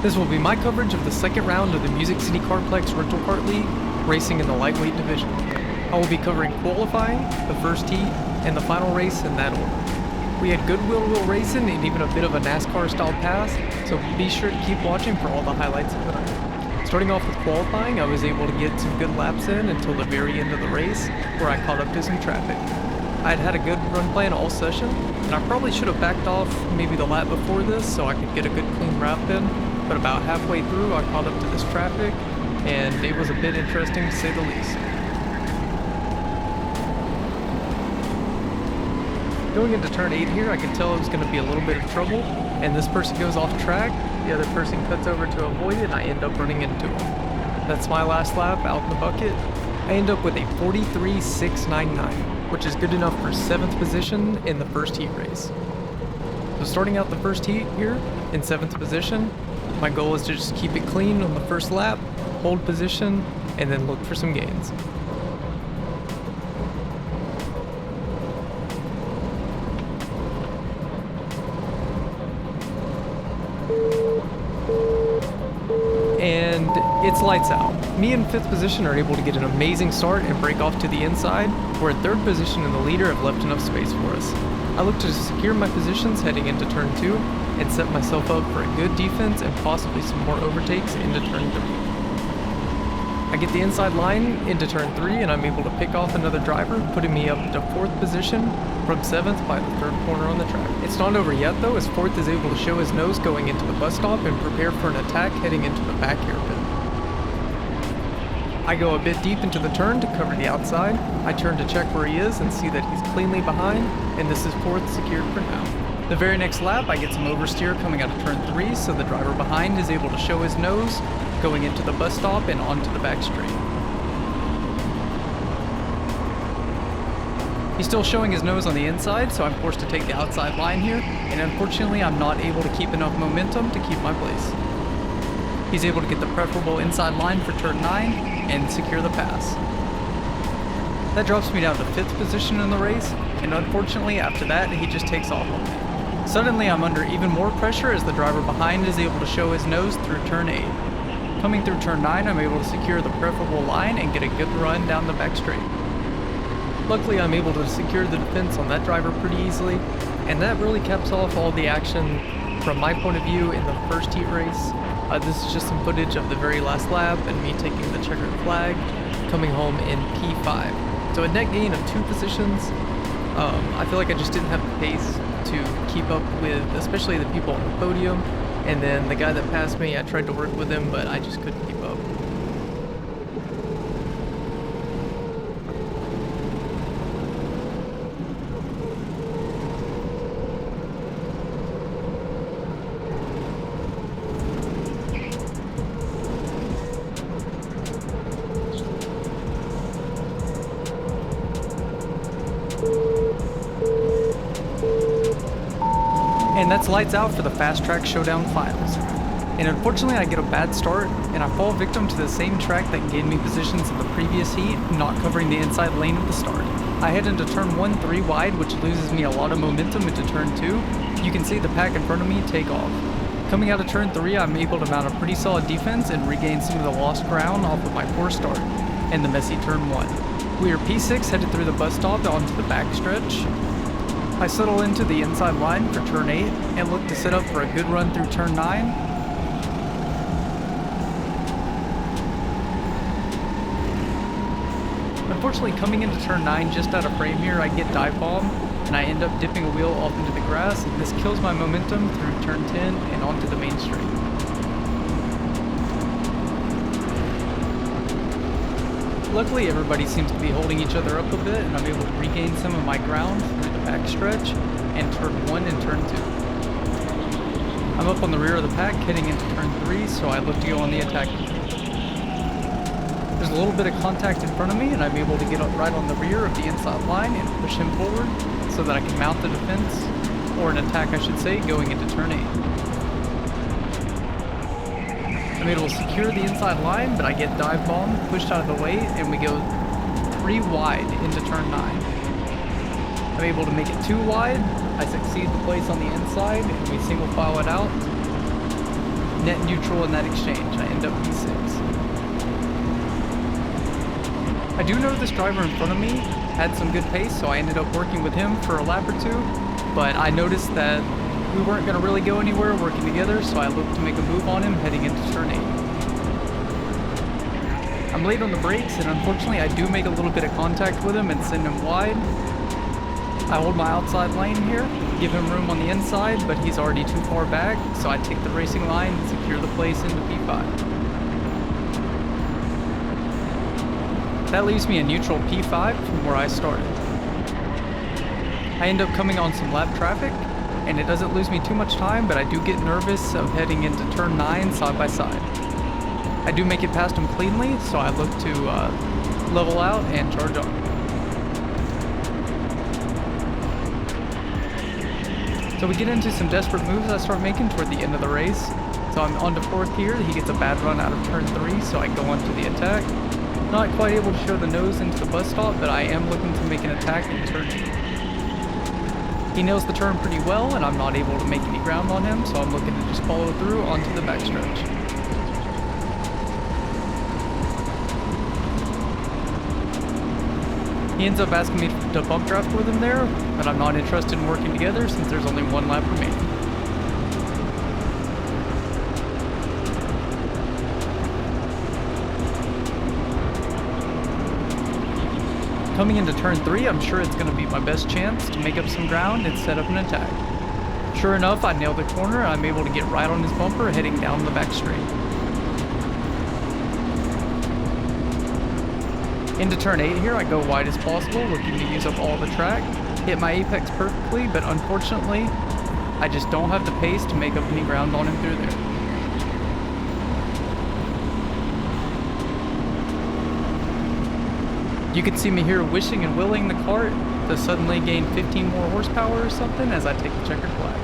This will be my coverage of the second round of the City Kartplex Rental Kart League, racing in the lightweight division. I will be covering qualifying, the first heat, and the final race in that order. We had good wheel racing and even a bit of a NASCAR style pass, so be sure to keep watching for all the highlights of the night. Starting off with qualifying, I was able to get some good laps in until the very end of the race, where I caught up to some traffic. I had a good run plan all session, and I probably should have backed off maybe the lap before this so I could get a good clean wrap in, but about halfway through I caught up to this traffic, and it was a bit interesting to say the least. Going into turn 8 here, I could tell it was going to be a little bit of trouble, and this person goes off track, the other person cuts over to avoid it, and I end up running into him. That's my last lap out in the bucket. I end up with a 43.699, which is good enough for 7th position in the first heat race. So starting out the first heat here, in 7th position, my goal is to just keep it clean on the first lap, hold position, and then look for some gains. And it's lights out. Me in 5th position are able to get an amazing start and break off to the inside, where 3rd position and the leader have left enough space for us. I look to secure my positions heading into turn 2 and set myself up for a good defense and possibly some more overtakes into turn 3. I get the inside line into turn 3 and I'm able to pick off another driver, putting me up to 4th position from 7th by the 3rd corner on the track. It's not over yet though, as 4th is able to show his nose going into the bus stop and prepare for an attack heading into the back hairpin. I go a bit deep into the turn to cover the outside. I turn to check where he is and see that he's cleanly behind, and this is 4th secured for now. The very next lap, I get some oversteer coming out of turn 3, so the driver behind is able to show his nose, going into the bus stop and onto the back straight. He's still showing his nose on the inside, so I'm forced to take the outside line here, and unfortunately I'm not able to keep enough momentum to keep my place. He's able to get the preferable inside line for turn 9 and secure the pass. That drops me down to 5th position in the race, and unfortunately after that he just takes off on me. Suddenly I'm under even more pressure as the driver behind is able to show his nose through turn 8. Coming through turn 9 I'm able to secure the preferable line and get a good run down the back straight. Luckily I'm able to secure the defense on that driver pretty easily, and that really caps off all the action from my point of view in the first heat race. This is just some footage of the very last lap and me taking the checkered flag, coming home in P5. So a net gain of 2 positions. I feel like I just didn't have the pace to keep up with, especially the people on the podium. And then the guy that passed me, I tried to work with him, but I just couldn't keep up. And that's lights out for the Fast Track Showdown Finals. And unfortunately I get a bad start, and I fall victim to the same track that gained me positions in the previous heat, not covering the inside lane at the start. I head into turn 1 3 wide, which loses me a lot of momentum into turn 2. You can see the pack in front of me take off. Coming out of turn 3, I'm able to mount a pretty solid defense and regain some of the lost ground off of my poor start and the messy turn 1. We are P6 headed through the bus stop onto the back stretch. I settle into the inside line for turn 8 and look to set up for a good run through turn 9. Unfortunately, coming into turn 9 just out of frame here, I get dive bombed and I end up dipping a wheel off into the grass, and this kills my momentum through turn 10 and onto the main straight. Luckily, everybody seems to be holding each other up a bit, and I'm able to regain some of my ground through the back stretch and turn 1 and turn 2. I'm up on the rear of the pack heading into turn 3, so I look to go on the attack. There's a little bit of contact in front of me, and I'm able to get up right on the rear of the inside line and push him forward so that I can mount the defense, or an attack I should say, going into turn 8. I'm able to secure the inside line, but I get dive bombed, pushed out of the way, and we go 3 wide into turn 9. I'm able to make it 2 wide, I succeed the place on the inside, and we single file it out. net neutral in that exchange. I end up P6. I do know this driver in front of me had some good pace, so I ended up working with him for a lap or two, but I noticed that we weren't going to really go anywhere working together, so I looked to make a move on him heading into turn 8. I'm late on the brakes, and unfortunately I do make a little bit of contact with him and send him wide. I hold my outside lane here, give him room on the inside, but he's already too far back, so I take the racing line and secure the place into P5. That leaves me in neutral P5 from where I started. I end up coming on some lap traffic, and it doesn't lose me too much time, but I do get nervous of heading into turn 9 side by side. I do make it past him cleanly, so I look to level out and charge on. So we get into some desperate moves I start making toward the end of the race. So I'm on to 4th here, he gets a bad run out of turn 3, so I go on to the attack. Not quite able to show the nose into the bus stop, but I am looking to make an attack in turn 8. He nails the turn pretty well, and I'm not able to make any ground on him, so I'm looking to just follow through onto the backstretch. He ends up asking me to bump draft with him there, but I'm not interested in working together since there's only one lap remaining. Coming into turn 3, I'm sure it's going to be my best chance to make up some ground and set up an attack. Sure enough, I nail the corner and I'm able to get right on his bumper heading down the back straight. Into turn 8 here, I go wide as possible, looking to use up all the track, hit my apex perfectly, but unfortunately, I just don't have the pace to make up any ground on him through there. You can see me here wishing and willing the kart to suddenly gain 15 more horsepower or something as I take the checkered flag.